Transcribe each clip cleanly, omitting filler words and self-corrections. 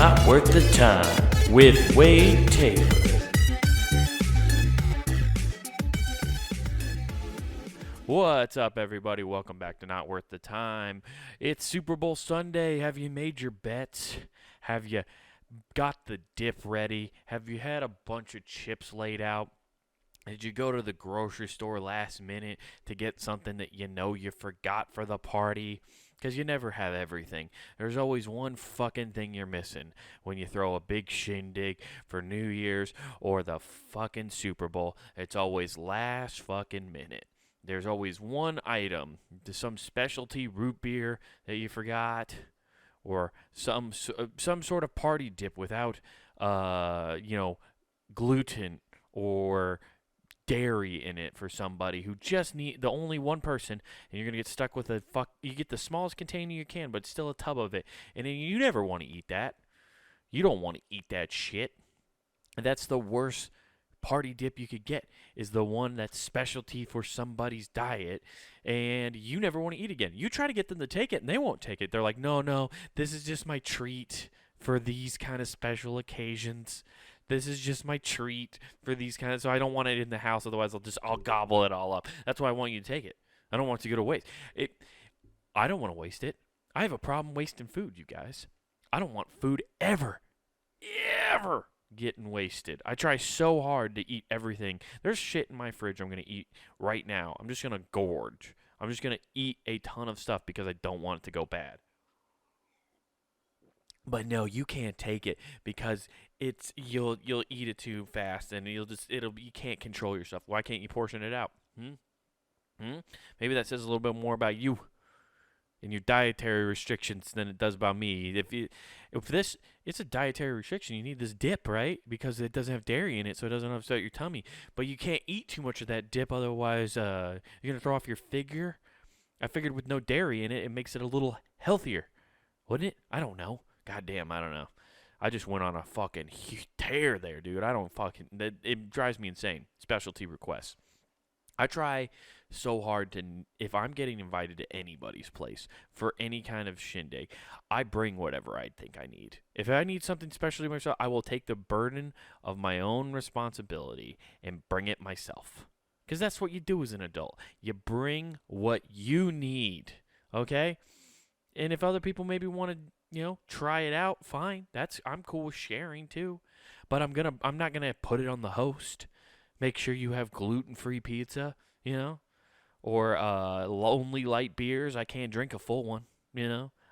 Not Worth the Time with Wade Taylor. What's up, everybody? Welcome back to Not Worth the Time. It's Super Bowl Sunday. Have you made your bets? Have you got the dip ready? Have you had a bunch of chips laid out? Did you go to the grocery store last minute to get something that you know you forgot for the party? Because you never have everything. There's always one fucking thing you're missing when you throw a big shindig for New Year's or the fucking Super Bowl. It's always last fucking minute. There's always one item, some specialty root beer that you forgot, or some sort of party dip without, gluten or dairy in it for somebody who just need the only one person, and you're gonna get stuck with you get the smallest container you can, but still a tub of it, and then you never want to eat that. You don't want to eat that shit. And that's the worst party dip you could get, is the one that's specialty for somebody's diet, and you never want to eat again. You try to get them to take it, and they won't take it. They're like, no, this is just my treat for these kind of special occasions. This is just my treat for these kind of, so I don't want it in the house, otherwise I'll gobble it all up. That's why I want you to take it. I don't want it to go to waste. I don't want to waste it. I have a problem wasting food, you guys. I don't want food ever getting wasted. I try so hard to eat everything. There's shit in my fridge I'm going to eat right now. I'm just going to gorge. I'm just going to eat a ton of stuff because I don't want it to go bad. But no, you can't take it because you'll eat it too fast, and you can't control yourself. Why can't you portion it out? Maybe that says a little bit more about you and your dietary restrictions than it does about me. If this it's a dietary restriction, you need this dip, right? Because it doesn't have dairy in it, so it doesn't upset your tummy. But you can't eat too much of that dip, otherwise you're gonna throw off your figure. I figured with no dairy in it, it makes it a little healthier, wouldn't it? I don't know. God damn, I don't know. I just went on a fucking tear there, dude. It drives me insane. Specialty requests. I try so hard to, if I'm getting invited to anybody's place for any kind of shindig, I bring whatever I think I need. If I need something special to myself, I will take the burden of my own responsibility and bring it myself. Because that's what you do as an adult. You bring what you need, okay? And if other people maybe want to, try it out, fine. I'm cool with sharing too. But I'm not gonna put it on the host. Make sure you have gluten-free pizza, or only light beers. I can't drink a full one,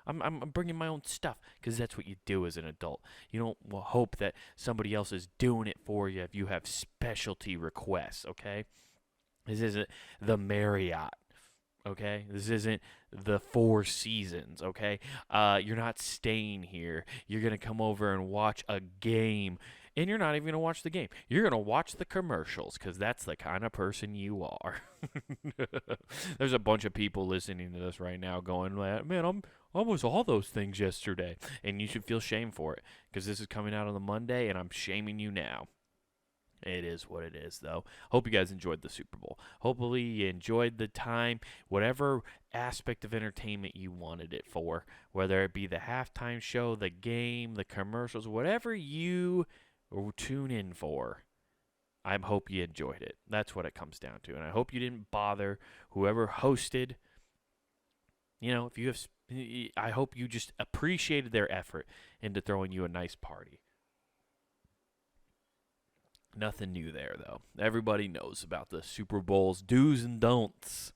I'm bringing my own stuff because that's what you do as an adult. You don't hope that somebody else is doing it for you if you have specialty requests, okay? This isn't the Marriott. Okay, this isn't the Four Seasons, okay? You're not staying here. You're going to come over and watch a game, and you're not even going to watch the game. You're going to watch the commercials because that's the kind of person you are. There's a bunch of people listening to this right now going, man, I was all those things yesterday, and you should feel shame for it because this is coming out on the Monday, and I'm shaming you now. It is what it is, though. Hope you guys enjoyed the Super Bowl. Hopefully you enjoyed the time, whatever aspect of entertainment you wanted it for, whether it be the halftime show, the game, the commercials, whatever you tune in for. I hope you enjoyed it. That's what it comes down to. And I hope you didn't bother whoever hosted. I hope you just appreciated their effort into throwing you a nice party. Nothing new there, though. Everybody knows about the Super Bowl's do's and don'ts.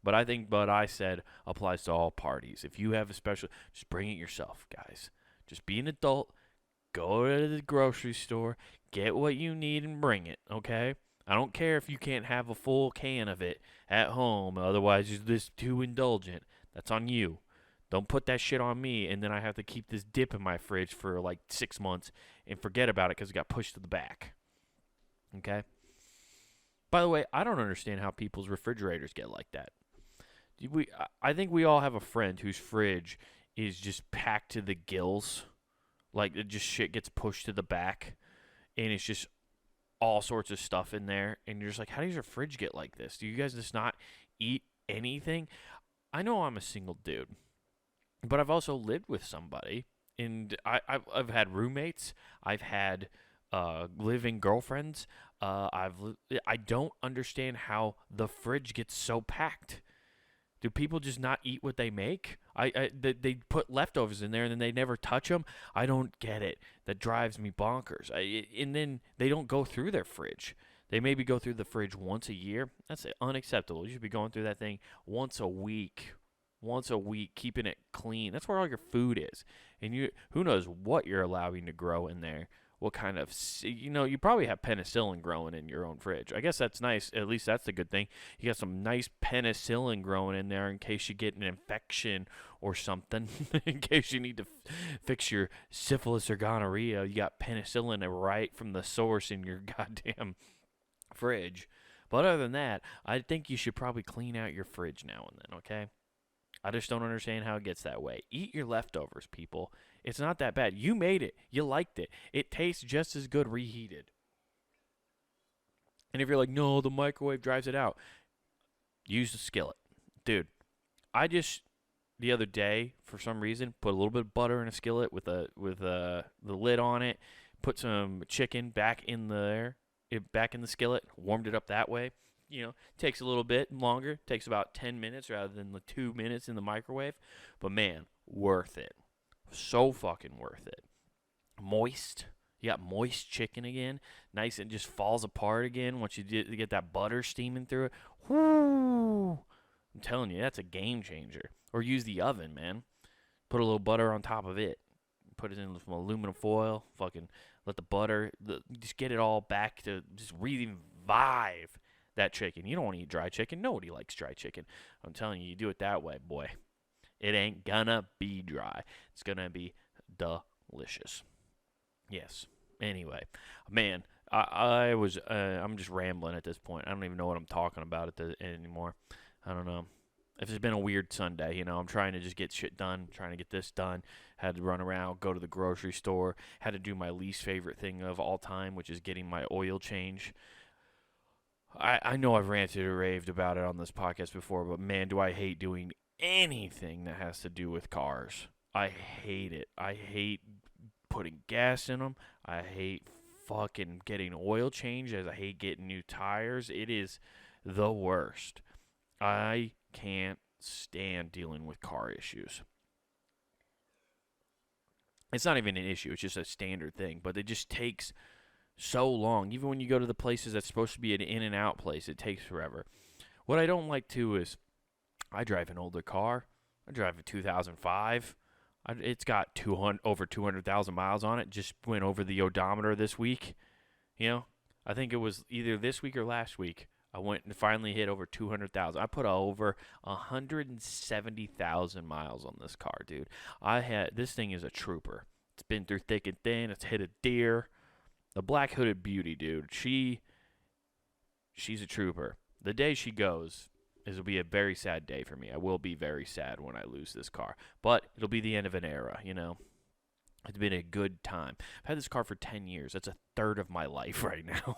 But I think what I said applies to all parties. If you have a special, just bring it yourself, guys. Just be an adult. Go to the grocery store. Get what you need and bring it, okay? I don't care if you can't have a full can of it at home. Otherwise, you're just too indulgent. That's on you. Don't put that shit on me, and then I have to keep this dip in my fridge for like 6 months and forget about it because it got pushed to the back. Okay? By the way, I don't understand how people's refrigerators get like that. I think we all have a friend whose fridge is just packed to the gills. Like, it just shit gets pushed to the back, and it's just all sorts of stuff in there. And you're just like, how does your fridge get like this? Do you guys just not eat anything? I know I'm a single dude, but I've also lived with somebody I've had roommates, I've had living girlfriends. I don't understand how the fridge gets so packed. Do people just not eat what they make? They put leftovers in there and then they never touch them. I don't get it. That drives me bonkers. And then they don't go through their fridge. They maybe go through the fridge once a year. That's unacceptable. You should be going through that thing once a week. Once a week, keeping it clean. That's where all your food is. And who knows what you're allowing to grow in there. What kind of, you probably have penicillin growing in your own fridge. I guess that's nice. At least that's the good thing. You got some nice penicillin growing in there in case you get an infection or something. In case you need to fix your syphilis or gonorrhea, you got penicillin right from the source in your goddamn fridge. But other than that, I think you should probably clean out your fridge now and then, okay? I just don't understand how it gets that way. Eat your leftovers, people. It's not that bad. You made it. You liked it. It tastes just as good reheated. And if you're like, no, the microwave drives it out, use the skillet. Dude, the other day, for some reason, put a little bit of butter in a skillet with the lid on it, put some chicken back in the skillet, warmed it up that way. Takes a little bit longer. Takes about 10 minutes rather than the 2 minutes in the microwave. But man, worth it. So fucking worth it. Moist. You got moist chicken again. Nice and just falls apart again once you get that butter steaming through it. Whoo! I'm telling you, that's a game changer. Or use the oven, man. Put a little butter on top of it. Put it in some aluminum foil. Fucking let the butter, just get it all back to just revive that chicken. You don't want to eat dry chicken. Nobody likes dry chicken. I'm telling you, you do it that way, boy. It ain't gonna be dry. It's gonna be delicious. Yes. Anyway, man, I'm just rambling at this point. I don't even know what I'm talking about anymore. I don't know. If it's been a weird Sunday, I'm trying to just get shit done, trying to get this done. Had to run around, go to the grocery store. Had to do my least favorite thing of all time, which is getting my oil change. I know I've ranted or raved about it on this podcast before, but man, do I hate doing anything that has to do with cars. I hate it. I hate putting gas in them. I hate fucking getting oil changed, as I hate getting new tires. It is the worst. I can't stand dealing with car issues. It's not even an issue. It's just a standard thing, but it just takes so long. Even when you go to the places that's supposed to be an in and out place, it takes forever. What I don't like too is I drive an older car. I drive a 2005. It's got over 200,000 miles on it. Just went over the odometer this week. I think it was either this week or last week. I went and finally hit over 200,000. I put over 170,000 miles on this car, dude. This thing is a trooper. It's been through thick and thin. It's hit a deer. The black hooded beauty, dude. She's a trooper. The day she goes, it'll be a very sad day for me. I will be very sad when I lose this car. But it'll be the end of an era, It's been a good time. I've had this car for 10 years. That's a third of my life right now.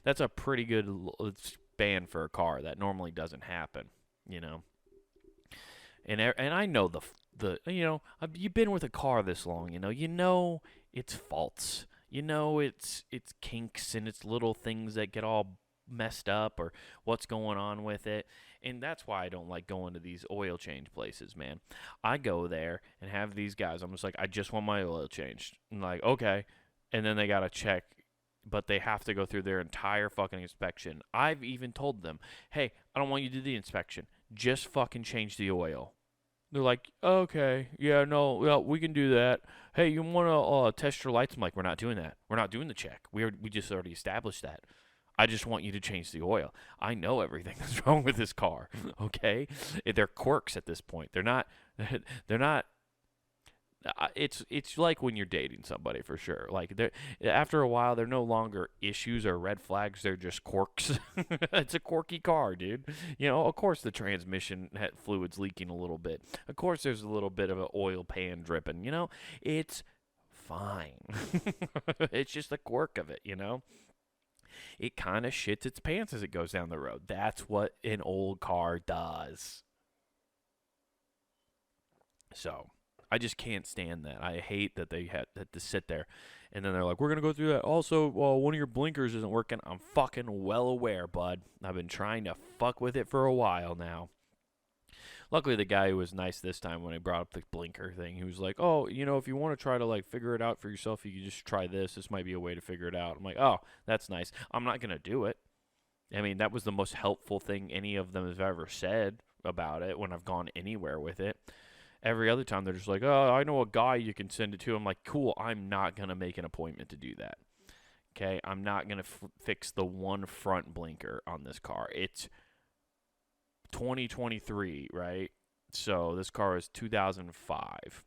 That's a pretty good span for a car. That normally doesn't happen, And I know you've been with a car this long, you know its faults. It's kinks and it's little things that get all messed up or what's going on with it. And that's why I don't like going to these oil change places, man. I go there and have these guys. I'm just like, I just want my oil changed. I'm like, okay. And then they got to check, but they have to go through their entire fucking inspection. I've even told them, hey, I don't want you to do the inspection. Just fucking change the oil. They're like, okay, yeah, no, we can do that. Hey, you want to test your lights? I'm like, we're not doing that. We're not doing the check. We just already established that. I just want you to change the oil. I know everything that's wrong with this car, okay? They're quirks at this point. They're not, it's like when you're dating somebody for sure. Like, after a while, they're no longer issues or red flags. They're just quirks. It's a quirky car, dude. Of course the transmission fluid's leaking a little bit. Of course there's a little bit of an oil pan dripping. It's fine. It's just a quirk of it, It kind of shits its pants as it goes down the road. That's what an old car does. So, I just can't stand that. I hate that they had to sit there, and then they're like, "We're gonna go through that." Also, well, one of your blinkers isn't working. I'm fucking well aware, bud. I've been trying to fuck with it for a while now. Luckily, the guy was nice this time when I brought up the blinker thing. He was like, "Oh, if you want to try to like figure it out for yourself, you can just try this. This might be a way to figure it out." I'm like, "Oh, that's nice." I'm not gonna do it. I mean, that was the most helpful thing any of them have ever said about it when I've gone anywhere with it. Every other time, they're just like, "Oh, I know a guy you can send it to." I'm like, "Cool, I'm not going to make an appointment to do that." Okay? I'm not going to fix the one front blinker on this car. It's 2023, right? So this car is 2005.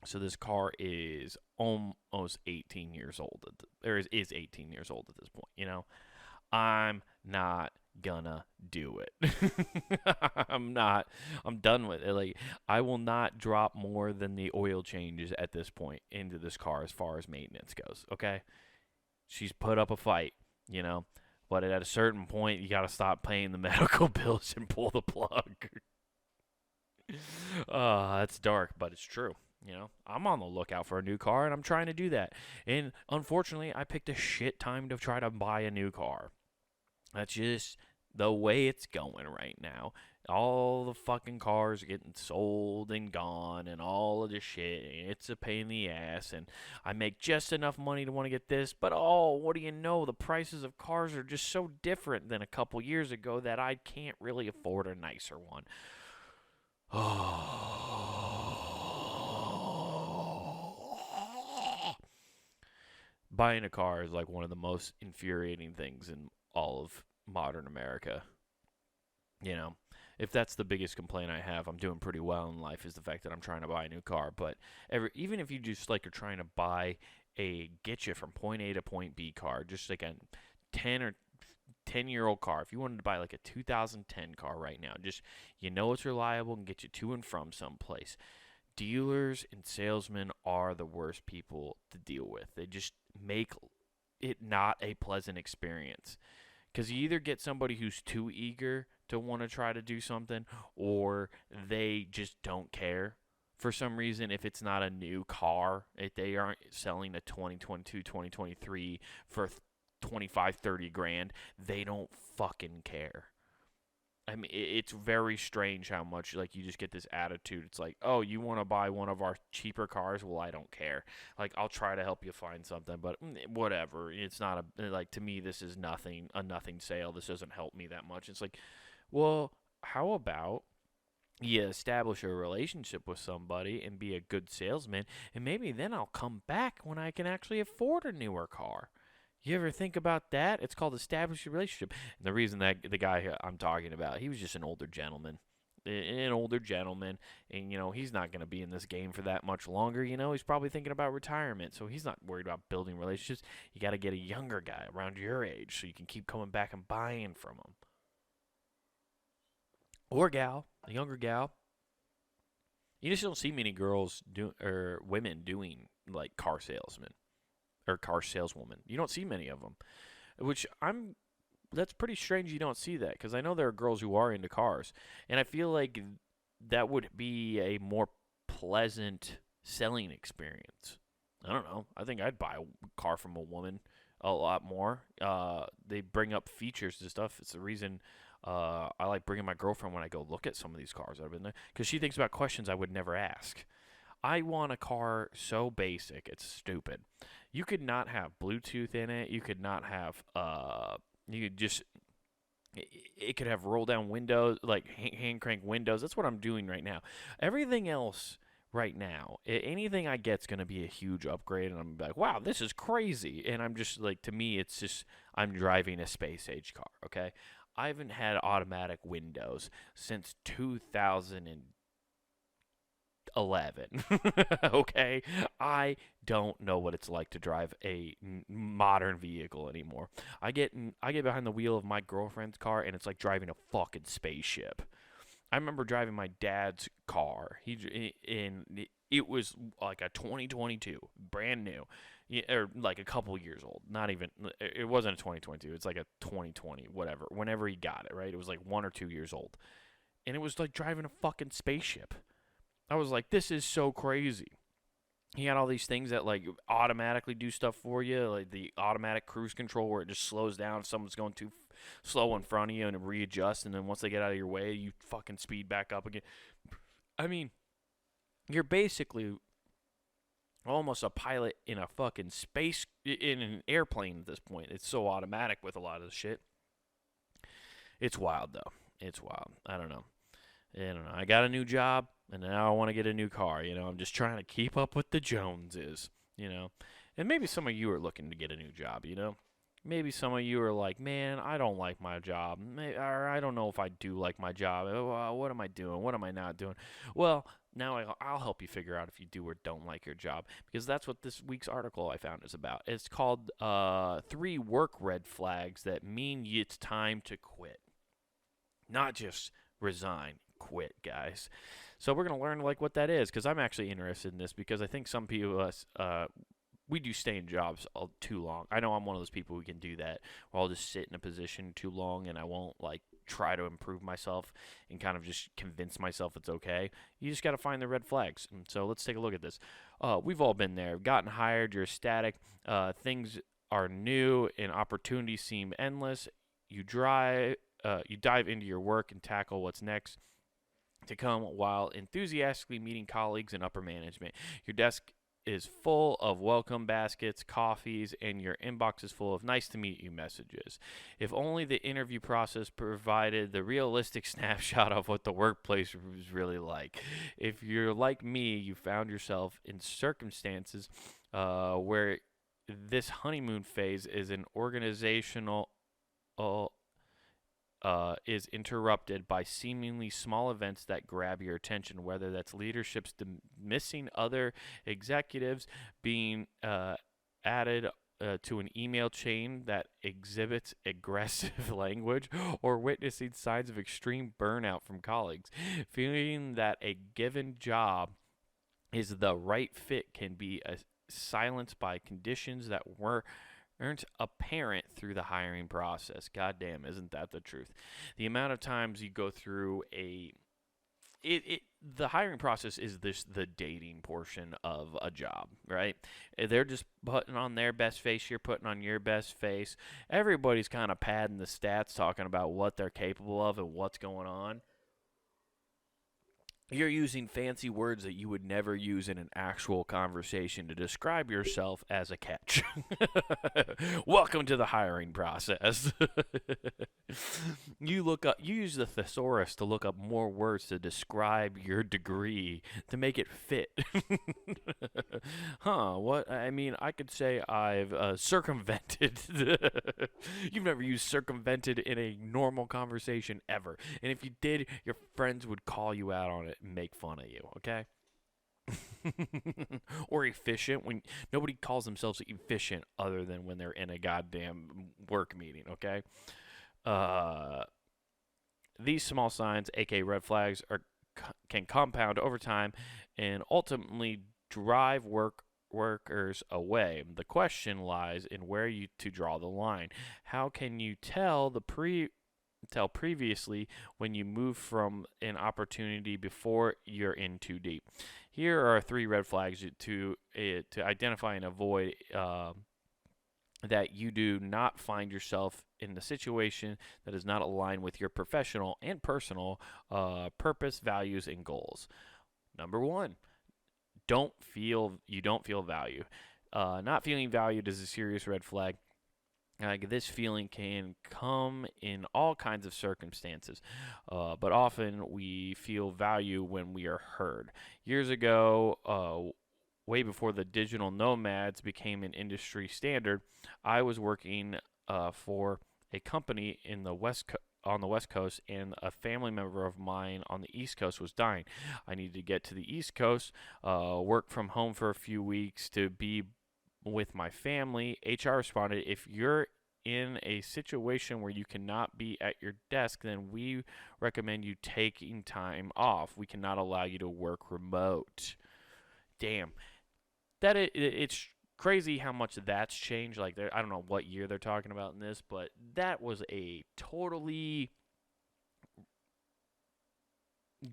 So this car is almost 18 years old. Or is 18 years old at this point, I'm not gonna do it. I'm not. I'm done with it. Like, I will not drop more than the oil changes at this point into this car as far as maintenance goes, okay? She's put up a fight, but at a certain point, you got to stop paying the medical bills and pull the plug. That's dark, but it's true. I'm on the lookout for a new car, and I'm trying to do that. And unfortunately, I picked a shit time to try to buy a new car. That's just the way it's going right now. All the fucking cars are getting sold and gone and all of this shit. And it's a pain in the ass. And I make just enough money to want to get this. But, what do you know? The prices of cars are just so different than a couple years ago that I can't really afford a nicer one. Buying a car is like one of the most infuriating things in all of modern America. If that's the biggest complaint I have, I'm doing pretty well in life, is the fact that I'm trying to buy a new car. But even if you just like are trying to buy get you from point A to point B car, just like a 10-year-old car, if you wanted to buy like a 2010 car right now, just it's reliable and get you to and from someplace. Dealers and salesmen are the worst people to deal with. They just make it not a pleasant experience. Because you either get somebody who's too eager to want to try to do something, or they just don't care. For some reason, if it's not a new car, if they aren't selling a 2022, 2023 for 25, 30 grand, they don't fucking care. I mean, it's very strange how much, like, you just get this attitude. It's like, oh, you want to buy one of our cheaper cars? Well, I don't care. Like, I'll try to help you find something, but whatever. It's not to me, this is a nothing sale. This doesn't help me that much. It's like, well, how about you establish a relationship with somebody and be a good salesman, and maybe then I'll come back when I can actually afford a newer car. You ever think about that? It's called establish a relationship. And the reason that the guy I'm talking about, he was just an older gentleman. And, he's not going to be in this game for that much longer. He's probably thinking about retirement, so he's not worried about building relationships. You got to get a younger guy around your age so you can keep coming back and buying from him. Or gal, a younger gal. You just don't see many women doing, like, car salesmen. Or car saleswoman. You don't see many of them, that's pretty strange you don't see that, because I know there are girls who are into cars, and I feel like that would be a more pleasant selling experience. I don't know. I think I'd buy a car from a woman a lot more. They bring up features and stuff. It's the reason I like bringing my girlfriend when I go look at some of these cars that I've been there, because she thinks about questions I would never ask. I want a car so basic, it's stupid. You could not have Bluetooth in it. You could not have, it could have roll down windows, like hand crank windows. That's what I'm doing right now. Everything else right now, anything I get's going to be a huge upgrade, and I'm like, wow, this is crazy. And I'm just like, to me, it's just, I'm driving a space age car, okay? I haven't had automatic windows since 2011. Okay, I don't know what it's like to drive a modern vehicle anymore. I get behind the wheel of my girlfriend's car, and it's like driving a fucking spaceship. I remember driving my dad's car. It was like a 2022, brand new, or like a couple years old. Not even, it wasn't a 2022. It's like a 2020, whatever. Whenever he got it, right? It was like 1 or 2 years old, and it was like driving a fucking spaceship. I was like, this is so crazy. He had all these things that like automatically do stuff for you, like the automatic cruise control where it just slows down if someone's going too slow in front of you and it readjusts, and then once they get out of your way, you fucking speed back up again. I mean, you're basically almost a pilot in a fucking space in an airplane at this point. It's so automatic with a lot of the shit. It's wild though. It's wild. I don't know. I got a new job, and now I want to get a new car. I'm just trying to keep up with the Joneses. And maybe some of you are looking to get a new job. Maybe some of you are like, man, I don't like my job, or I don't know if I do like my job. What am I doing? What am I not doing? Well, now I'll help you figure out if you do or don't like your job, because that's what this week's article I found is about. It's called 3 Work Red Flags That Mean It's Time to Quit. Not just resign, quit, guys. So we're going to learn what that is, because I'm actually interested in this, because I think some people of us, we do stay in jobs too long. I know I'm one of those people who can do that, where I'll just sit in a position too long and I won't try to improve myself and kind of just convince myself it's okay. You just got to find the red flags. And so let's take a look at this. We've all been there. Gotten hired, you're ecstatic. Things are new and opportunities seem endless. You dive into your work and tackle what's next to come while enthusiastically meeting colleagues and upper management. Your desk is full of welcome baskets, coffees, and your inbox is full of nice to meet you messages. If only the interview process provided the realistic snapshot of what the workplace was really like. If you're like me, you found yourself in circumstances where this honeymoon phase is an organizational is interrupted by seemingly small events that grab your attention, whether that's leadership's dismissing other executives, being added to an email chain that exhibits aggressive language, or witnessing signs of extreme burnout from colleagues. Feeling that a given job is the right fit can be silenced by conditions that aren't apparent through the hiring process. God damn, isn't that the truth? The amount of times you go through the hiring process is the dating portion of a job, right? They're just putting on their best face, you're putting on your best face. Everybody's kind of padding the stats, talking about what they're capable of and what's going on. You're using fancy words that you would never use in an actual conversation to describe yourself as a catch. Welcome to the hiring process. You use the thesaurus to look up more words to describe your degree to make it fit. What? I mean, I could say I've circumvented. You've never used circumvented in a normal conversation ever. And if you did, your friends would call you out on it and make fun of you, okay? Or efficient, when nobody calls themselves efficient other than when they're in a goddamn work meeting, okay? These small signs, aka red flags, can compound over time and ultimately drive workers away. The question lies in where to draw the line. How can you tell previously when you move from an opportunity before you're in too deep? Here are 3 red flags to identify and avoid that you do not find yourself in a situation that is not aligned with your professional and personal purpose, values, and goals. Number 1, you don't feel value. Not feeling valued is a serious red flag. This feeling can come in all kinds of circumstances, but often we feel value when we are heard. Years ago, way before the digital nomads became an industry standard, I was working for a company on the West Coast, and a family member of mine on the East Coast was dying. I needed to get to the East Coast, work from home for a few weeks to be with my family. HR responded, if you're in a situation where you cannot be at your desk, then we recommend you taking time off. We cannot allow you to work remote. Damn. It's crazy how much that's changed. I don't know what year they're talking about in this, but that was a totally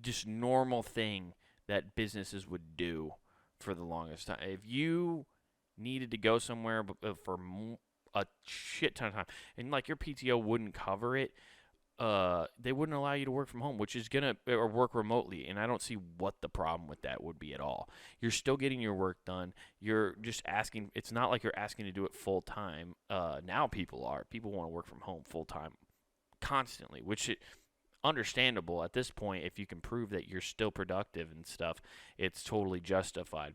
just normal thing that businesses would do for the longest time. If you needed to go somewhere for a shit ton of time, and like your PTO wouldn't cover it, they wouldn't allow you to work from home, which is gonna or work remotely, and I don't see what the problem with that would be at all. You're still getting your work done. You're just asking. It's not like you're asking to do it full time. Now people are. People want to work from home full time constantly, which is understandable at this point. If you can prove that you're still productive and stuff, it's totally justified.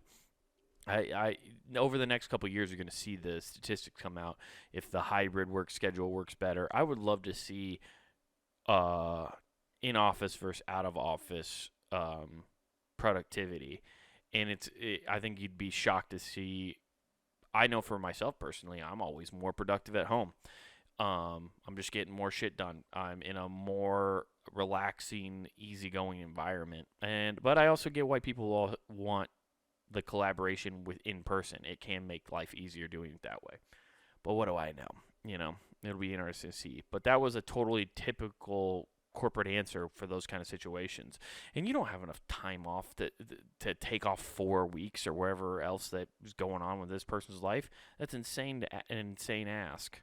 I over the next couple of years, you're going to see the statistics come out if the hybrid work schedule works better. I would love to see uh, in office versus out of office productivity, and I think you'd be shocked to see. I know for myself personally, I'm always more productive at home. I'm just getting more shit done. I'm in a more relaxing, easygoing environment, but I also get why people all want the collaboration with in person. It can make life easier doing it that way. But what do I know? It'll be interesting to see. But that was a totally typical corporate answer for those kind of situations. And you don't have enough time off to take off 4 weeks or wherever else that is going on with this person's life. That's an insane ask.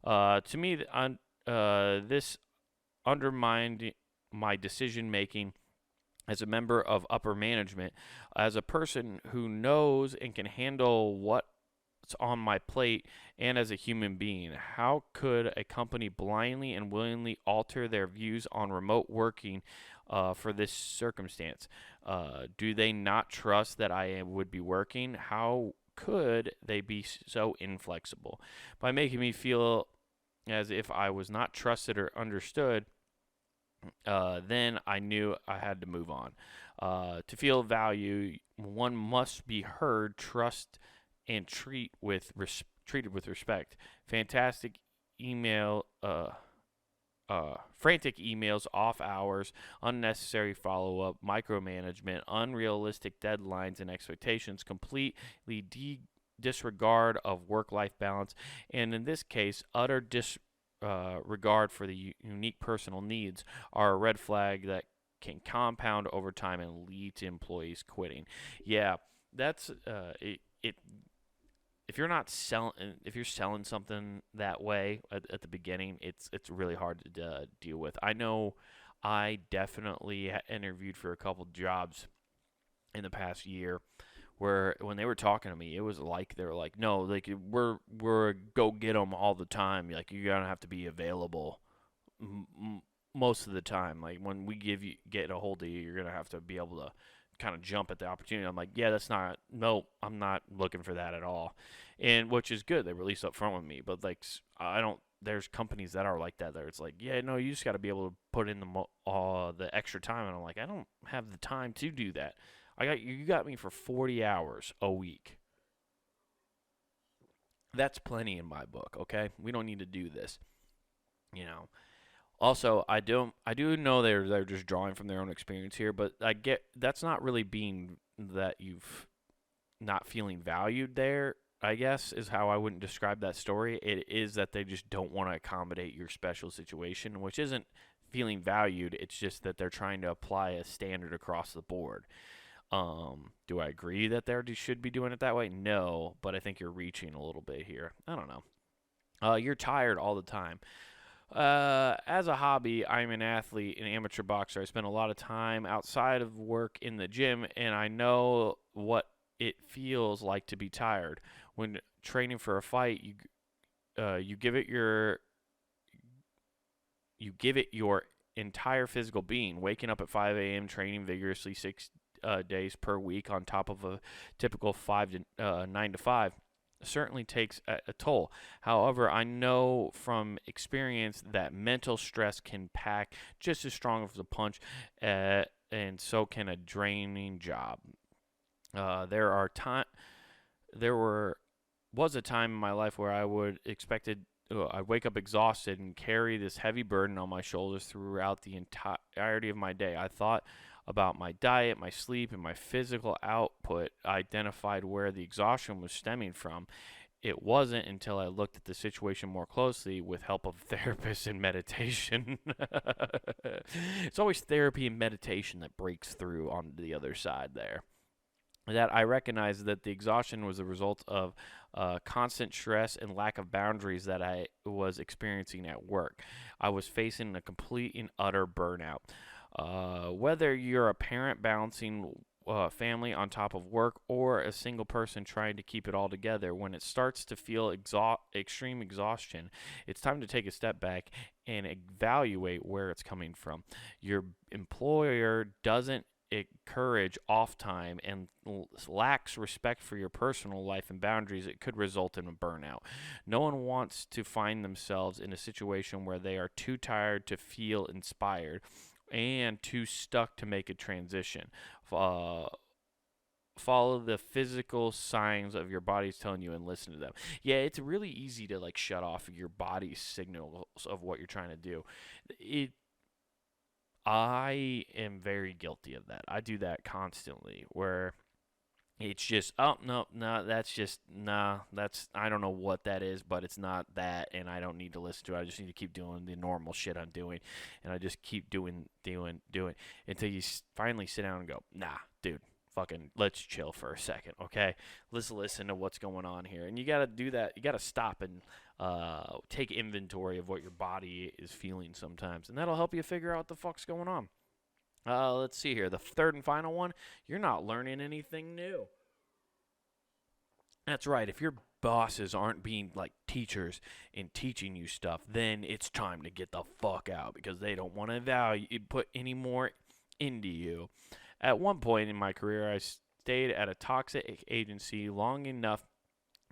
To me, this undermined my decision making as a member of upper management, as a person who knows and can handle what's on my plate, and as a human being. How could a company blindly and willingly alter their views on remote working for this circumstance? Do they not trust that I would be working? How could they be so inflexible? By making me feel as if I was not trusted or understood, then I knew I had to move on. To feel value, one must be heard, trust, and treated with respect. Fantastic email, frantic emails, off hours, unnecessary follow-up, micromanagement, unrealistic deadlines and expectations, completely disregard of work-life balance, and in this case, utter regard for the unique personal needs are a red flag that can compound over time and lead to employees quitting. Yeah, that's it. If you're selling something that way at the beginning, it's really hard to deal with. I know I definitely interviewed for a couple jobs in the past year where when they were talking to me, it was like they were like, no, like we're go get them all the time. Like you're gonna have to be available most of the time. Like when we get a hold of you, you're gonna have to be able to kind of jump at the opportunity. I'm like, yeah, I'm not looking for that at all, and which is good. They were at least up front with me, but like I don't. There's companies that are like that. There, it's like, yeah, no, you just got to be able to put in the extra time, and I'm like, I don't have the time to do that. You got me for 40 hours a week. That's plenty in my book. Okay, we don't need to do this. You know. Also, I do know they're just drawing from their own experience here, but I get that's not really being that you've not feeling valued there, I guess, is how I wouldn't describe that story. It is that they just don't want to accommodate your special situation, which isn't feeling valued. It's just that they're trying to apply a standard across the board. Do I agree that they should be doing it that way? No, but I think you're reaching a little bit here. I don't know. You're tired all the time. As a hobby, I'm an athlete, an amateur boxer. I spend a lot of time outside of work in the gym, and I know what it feels like to be tired. When training for a fight, you give it your entire physical being. Waking up at 5 a.m., training vigorously 6 days per week on top of a typical 9 to 5 certainly takes a toll. However, I know from experience that mental stress can pack just as strong as a punch, and so can a draining job. There are there was a time in my life where I'd wake up exhausted and carry this heavy burden on my shoulders throughout the entirety of my day. I thought about my diet, my sleep, and my physical output. I identified where the exhaustion was stemming from, it wasn't until I looked at the situation more closely with help of therapists and meditation. It's always therapy and meditation that breaks through on the other side there. That I recognized that the exhaustion was a result of constant stress and lack of boundaries that I was experiencing at work. I was facing a complete and utter burnout. Whether you're a parent balancing family on top of work or a single person trying to keep it all together, when it starts to feel extreme exhaustion, it's time to take a step back and evaluate where it's coming from. Your employer doesn't encourage off time and lacks respect for your personal life and boundaries, it could result in a burnout. No one wants to find themselves in a situation where they are too tired to feel inspired and too stuck to make a transition. Follow the physical signs of your body's telling you and listen to them. Yeah, it's really easy to like shut off your body's signals of what you're trying to do. I am very guilty of that. I do that constantly where it's just, oh, no, that's just, nah, that's, I don't know what that is, but it's not that, and I don't need to listen to it. I just need to keep doing the normal shit I'm doing, and I just keep doing, until you finally sit down and go, nah, dude, fucking, let's chill for a second, okay? Let's listen to what's going on here. And you got to do that. You got to stop and take inventory of what your body is feeling sometimes, and that'll help you figure out what the fuck's going on. Let's see here. The third and final one, you're not learning anything new. That's right. If your bosses aren't being like teachers and teaching you stuff, then it's time to get the fuck out because they don't want to put any more into you. At one point in my career, I stayed at a toxic agency long enough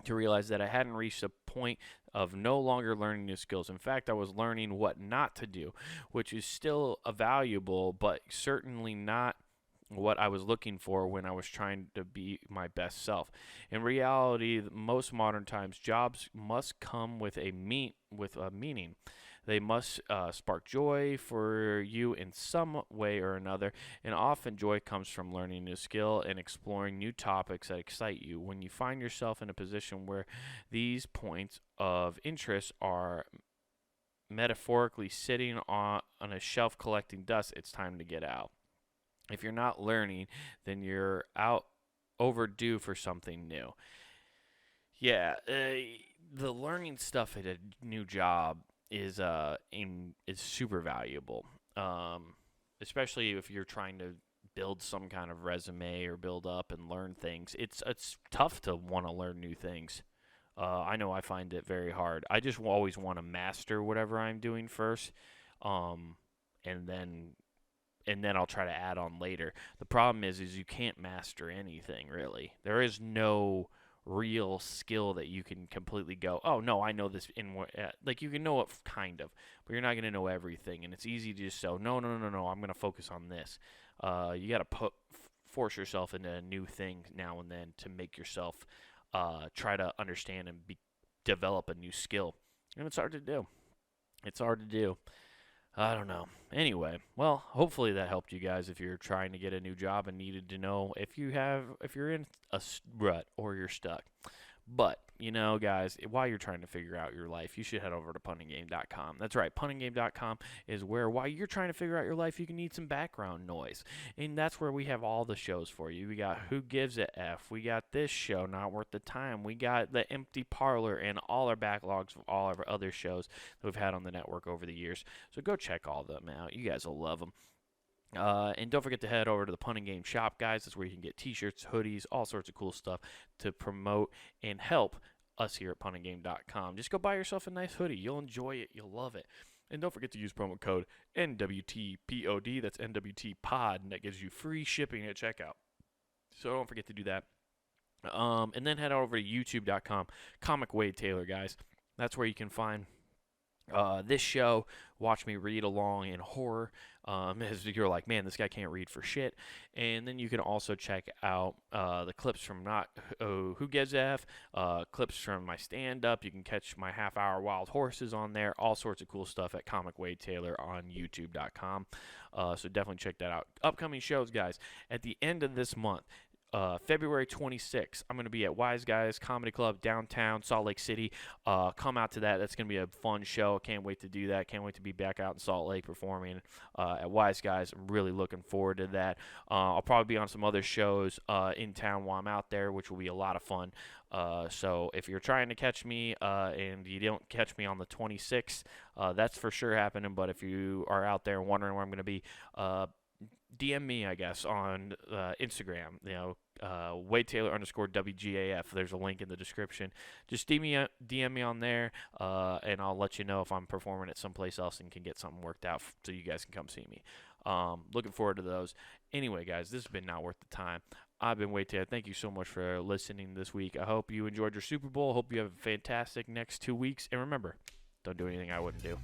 to realize that I hadn't reached a point of no longer learning new skills. In fact, I was learning what not to do, which is still valuable, but certainly not what I was looking for when I was trying to be my best self. In reality, most modern times, jobs must come with a meaning. They must spark joy for you in some way or another, and often joy comes from learning a new skill and exploring new topics that excite you. When you find yourself in a position where these points of interest are metaphorically sitting on a shelf collecting dust, it's time to get out. If you're not learning, then you're overdue for something new. Yeah, the learning stuff at a new job is super valuable, especially if you're trying to build some kind of resume or build up and learn things. It's tough to want to learn new things. I know I find it very hard. I just always want to master whatever I'm doing first, and then I'll try to add on later. The problem is you can't master anything really. There is no real skill that you can completely go, oh no, I know this like you can know it kind of, but you're not going to know everything, and it's easy to just say, no, I'm going to focus on this. You got to force yourself into a new thing now and then to make yourself try to understand and develop a new skill, and it's hard to do. I don't know. Anyway, well, hopefully that helped you guys if you're trying to get a new job and needed to know if you're in a rut or you're stuck. But, guys, while you're trying to figure out your life, you should head over to puntinggame.com. That's right, puntinggame.com is where, while you're trying to figure out your life, you can need some background noise. And that's where we have all the shows for you. We got Who Gives a F? We got this show, Not Worth the Time. We got The Empty Parlor and all our backlogs of all of our other shows that we've had on the network over the years. So go check all of them out. You guys will love them. And don't forget to head over to the Punting Game shop, guys. That's where you can get t-shirts, hoodies, all sorts of cool stuff to promote and help us here at puntinggame.com. Just go buy yourself a nice hoodie. You'll enjoy it. You'll love it. And don't forget to use promo code NWTPOD. That's NWTPOD, and that gives you free shipping at checkout. So don't forget to do that. And then head over to youtube.com, Comic Wade Taylor, guys. That's where you can find this show, watch me read along in horror, as you're like, man, this guy can't read for shit. And then you can also check out the clips from Who Gives a F, clips from my stand-up. You can catch my half-hour Wild Horses on there, all sorts of cool stuff at Comic Wade Taylor on youtube.com. So definitely check that out. Upcoming shows, guys, at the end of this month, February 26th, I'm going to be at Wise Guys Comedy Club downtown Salt Lake City. Come out to that. That's going to be a fun show. Can't wait to do that. Can't wait to be back out in Salt Lake performing at Wise Guys. I'm really looking forward to that. I'll probably be on some other shows in town while I'm out there, which will be a lot of fun. So if you're trying to catch me and you don't catch me on the 26th, that's for sure happening. But if you are out there wondering where I'm going to be, DM me, I guess, on Instagram. Wade Taylor _WGAF. There's a link in the description. Just DM me on there, and I'll let you know if I'm performing at someplace else and can get something worked out so you guys can come see me. Looking forward to those. Anyway, guys, this has been Not Worth the Time. I've been Wade Taylor. Thank you so much for listening this week. I hope you enjoyed your Super Bowl. Hope you have a fantastic next 2 weeks. And remember, don't do anything I wouldn't do.